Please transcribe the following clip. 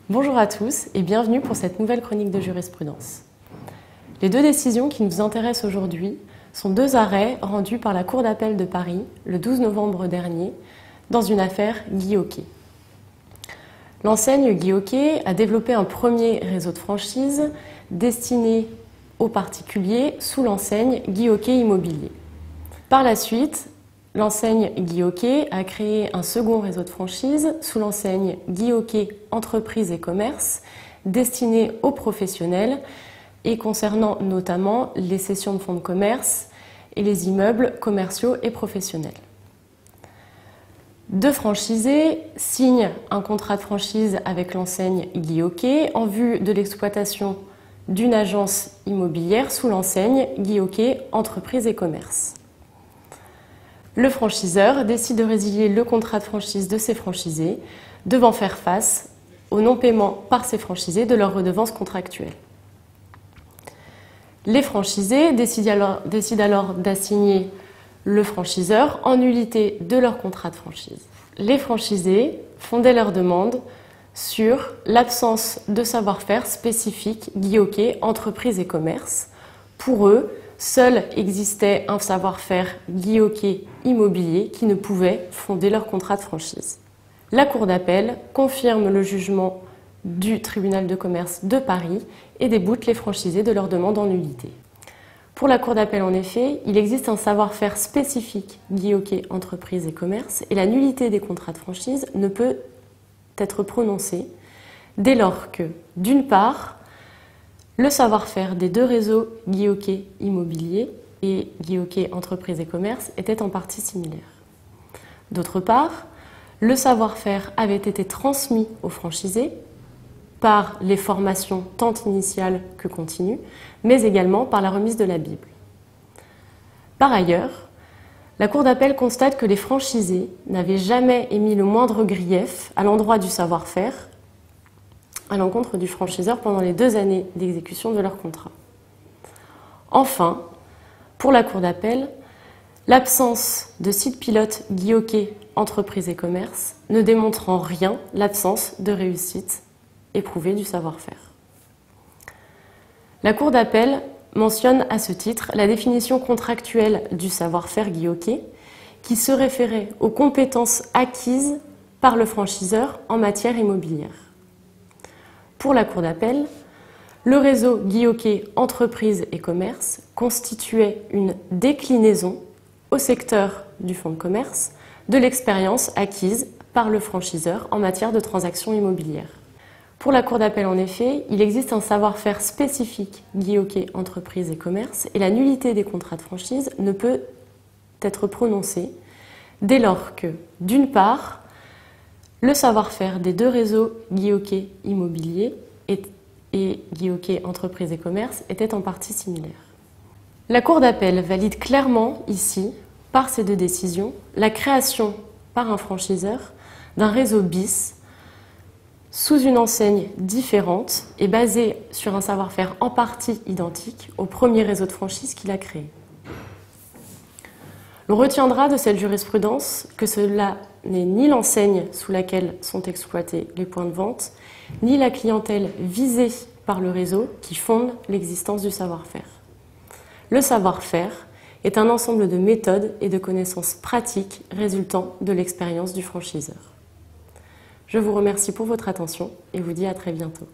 Bonjour à tous et bienvenue pour cette nouvelle chronique de jurisprudence. Les deux décisions qui nous intéressent aujourd'hui sont deux arrêts rendus par la Cour d'appel de Paris le 12 novembre dernier dans une affaire Guy Hockey. L'enseigne Guy Hockey a développé un premier réseau de franchise destiné aux particuliers sous l'enseigne Guy Hockey Immobilier. Par la suite, l'enseigne Guy Hockey a créé un second réseau de franchise sous l'enseigne Guy Hockey Entreprises et Commerces destiné aux professionnels et concernant notamment les cessions de fonds de commerce et les immeubles commerciaux et professionnels. Deux franchisés signent un contrat de franchise avec l'enseigne Guy Hockey en vue de l'exploitation d'une agence immobilière sous l'enseigne Guy Hockey Entreprises et Commerces. Le franchiseur décide de résilier le contrat de franchise de ses franchisés, devant faire face au non-paiement par ses franchisés de leurs redevances contractuelles. Les franchisés décident alors d'assigner le franchiseur en nullité de leur contrat de franchise. Les franchisés fondaient leur demande sur l'absence de savoir-faire spécifique Guy Hockey Entreprises et Commerces. Pour eux, seul existait un savoir-faire Guy Hockey Immobilier qui ne pouvait fonder leur contrat de franchise. La Cour d'appel confirme le jugement du tribunal de commerce de Paris et déboute les franchisés de leur demande en nullité. Pour la Cour d'appel, en effet, il existe un savoir-faire spécifique Guy Hockey Entreprises et Commerces et la nullité des contrats de franchise ne peut être prononcée dès lors que, d'une part, le savoir-faire des deux réseaux Guy Hockey Immobilier et Guy Hockey Entreprises et Commerces était en partie similaire. D'autre part, le savoir-faire avait été transmis aux franchisés par les formations tant initiales que continues, mais également par la remise de la Bible. Par ailleurs, la Cour d'appel constate que les franchisés n'avaient jamais émis le moindre grief à l'endroit du savoir-faire à l'encontre du franchiseur pendant les 2 années d'exécution de leur contrat. Enfin, pour la Cour d'appel, l'absence de site pilote Guy Hockey Entreprises et Commerces ne démontre en rien l'absence de réussite éprouvée du savoir-faire. La Cour d'appel mentionne à ce titre la définition contractuelle du savoir-faire Guy Hockey qui se référait aux compétences acquises par le franchiseur en matière immobilière. Pour la Cour d'appel, le réseau Guy Hockey Entreprises et Commerces constituait une déclinaison au secteur du fonds de commerce de l'expérience acquise par le franchiseur en matière de transactions immobilières. Pour la Cour d'appel, en effet, il existe un savoir-faire spécifique Guy Hockey Entreprises et Commerces et la nullité des contrats de franchise ne peut être prononcée dès lors que, d'une part, le savoir-faire des deux réseaux Guy Hockey Immobilier et Guy Hockey Entreprises et Commerces était en partie similaire. La Cour d'appel valide clairement ici, par ces deux décisions, la création par un franchiseur d'un réseau bis sous une enseigne différente et basée sur un savoir-faire en partie identique au premier réseau de franchise qu'il a créé. L'on retiendra de cette jurisprudence que cela n'est ni l'enseigne sous laquelle sont exploités les points de vente, ni la clientèle visée par le réseau qui fonde l'existence du savoir-faire. Le savoir-faire est un ensemble de méthodes et de connaissances pratiques résultant de l'expérience du franchiseur. Je vous remercie pour votre attention et vous dis à très bientôt.